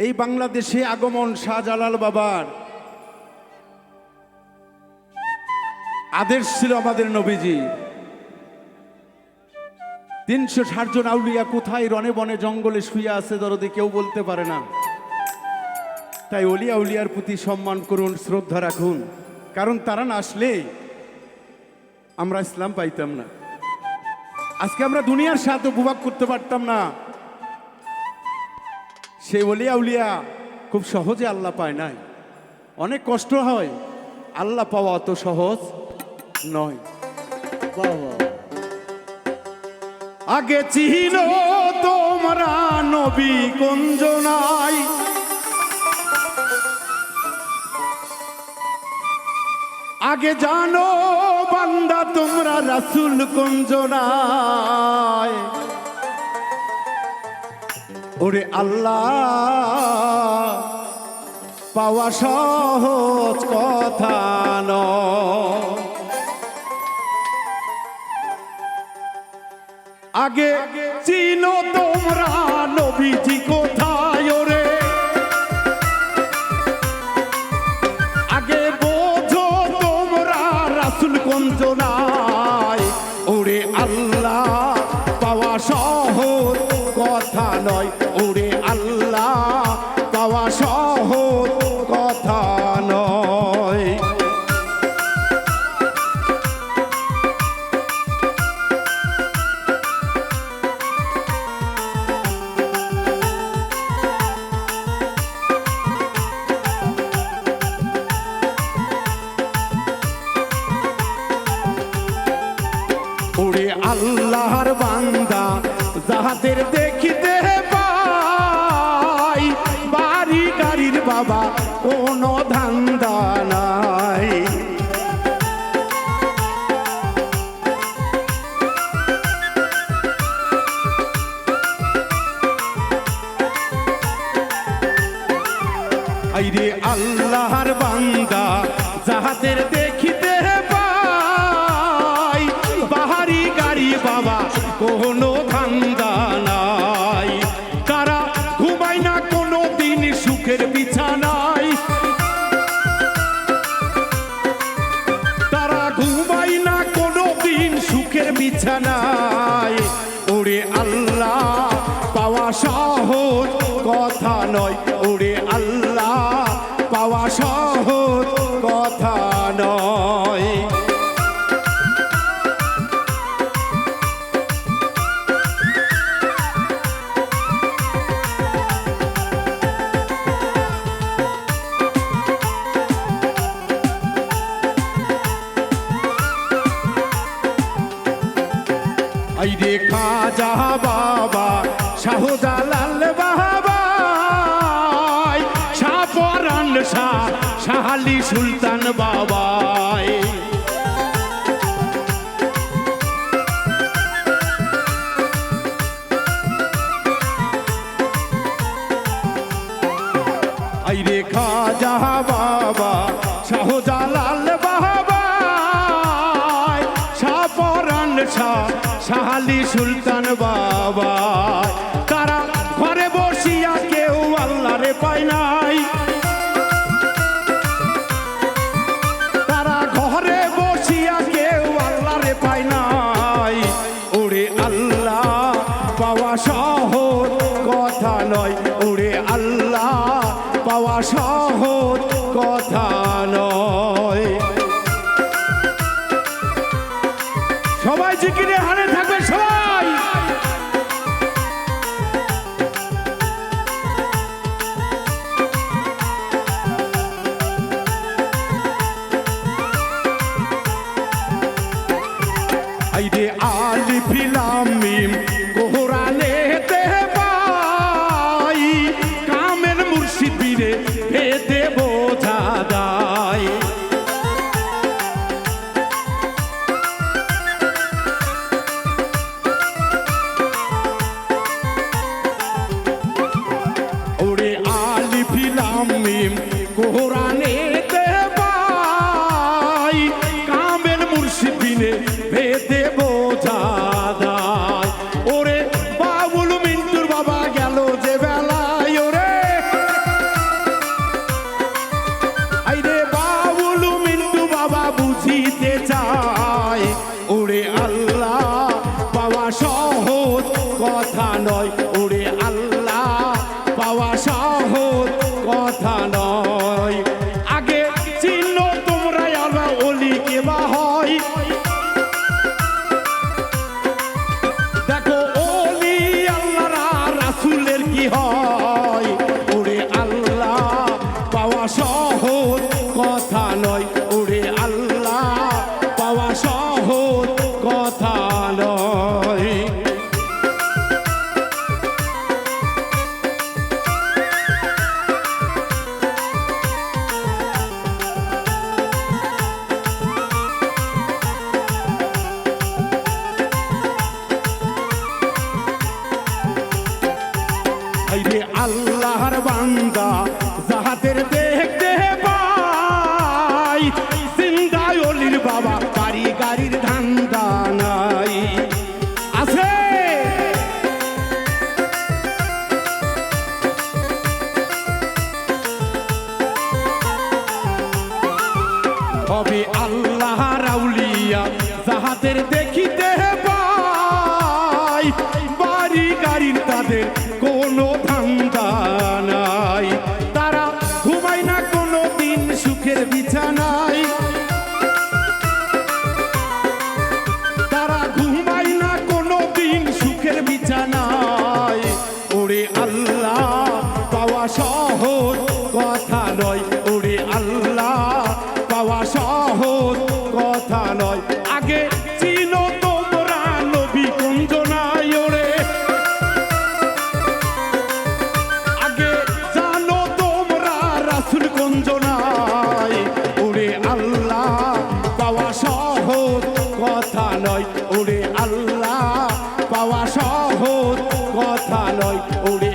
এই বাংলাদেশে আগমন শাহজালাল বাবার আদেশ ছিল আমাদের নবীজি। ৩৬০ জন আউলিয়া কোথায় রনে বনে জঙ্গলে শুয়ে আছে দরদি কেউ বলতে পারে না। তাই অলি আউলিয়ার প্রতি সম্মান করুন, শ্রদ্ধা রাখুন, কারণ তারা না আসলে আমরা ইসলাম পাইতাম না। আজকে আমরা দুনিয়ার সাথে উপভোগ করতে পারতাম না। সেই অলি আউলিয়া খুব সহজে আল্লাহ পায় নাই, অনেক কষ্ট হয়। আল্লাহ পাওয়া অত সহজ নয়। আগে চিনো তোমরা নবী কুঞ্জনাই, আগে জানো বান্দা তোমরা রাসূল কুঞ্জনাই। ওরে আল্লাহ পাওয়া সহজ কথা নয়। আগে চিনো তোমরা নবীজি কোথায়, ওরে আগে বোঝো তোমরা রাসূল কুঞ্জনাই। ওরে আল্লাহ পাওয়া সহজ কথা নয়, ওরে আল্লাহ পাওয়া সহজ কথা নয়। ওরে আল্লাহর বান্দা যাহাদের দেখিতে পাই, বাড়ি গাড়ির বাবা কোনো ধান্দা নাই। আইরে আল্লাহর বান্দা যাহাদের দেখিতে পাই, বাড়ি গাড়ি বাবা কোনো ধান্দা নাই। তারা ঘুমায় না কোনো দিন সুখের বিছানায়, তারা ঘুমায় না কোনো দিন সুখের বিছানায়। ওরে আল্লাহ পাওয়া সহজ কথা নয়, ওরে আল্লাহ পাওয়া সহজ কথা নয়। আইরে খাজা বাবা শাহজালাল বাবা, শাহপরান শাহ শাহালি সুলতান বাবা। আইরে খাজা বাবা শাহজালাল বাবা, শাহপরান শাহ শাহালি সুলতান বাবা। তারা ঘরে বসিয়া কেউ আল্লাহরে পায় নাই, তারা ঘরে বসিয়া কেউ আল্লাহরে পায় নাই। ওরে আল্লাহ পাওয়া সহজ কথা নয়, ওরে আল্লাহ পাওয়া সহজ কথা নয়। সবাই জিকিরে হারে থাকবে সবাই। আইরে আলিফ লাম মিম কোরআনে তে পাই, কামেল মুর্শিদ বীরে ভেদে বোঝা দায়। ওরে আলিফ লাম মিম কোরআনে তে পাই, কামেল মুর্শিদ বিনে ভেদে বোঝা দায়। ওরে বাবুল মিন্টুর বাবা গেল যে বেলায়, ওরে পাওয়া সহজ কথা নয়। আগে চিহ্ন তোমরা আল্লাহ ওলি কে বা হয়। দেখো ওলি আল্লাহরা রাসূলের কি হয়। ওরে আল্লাহ পাওয়া সহজ কথা নয়। ওরে আল্লাহ পাওয়া সহজ কথা নয়। আইরে আল্লাহর বান্দা জাহাতের দেখতে পাই। জিন্দায় অলির বাবা বাড়ি গাড়ির ধান্দা নাই। আছে হবে আল্লাহর আউলিয়া জাহাতের দেখিতে পাই। বাড়ি গাড়ির তাদের কোনো ধান্দা নাই। তারা ঘুমায় না কোনো দিন সুখের বিছানায়। তারা ঘুমায় না কোনো দিন সুখের বিছানায়। ওরে আল্লাহ পাওয়া সহজ কথা নয়। ওরে আল্লাহ পাওয়া সহজ কথা নয়। আগে চিনো তোমরা নবী কুঞ্জনায়। ওরে আগে জানো তোমরা রাসূল কুঞ্জনায়। ওরে আল্লাহ পাওয়া সহজ কথা নয়। ওরে আল্লাহ পাওয়া সহজ কথা নয়। ওরে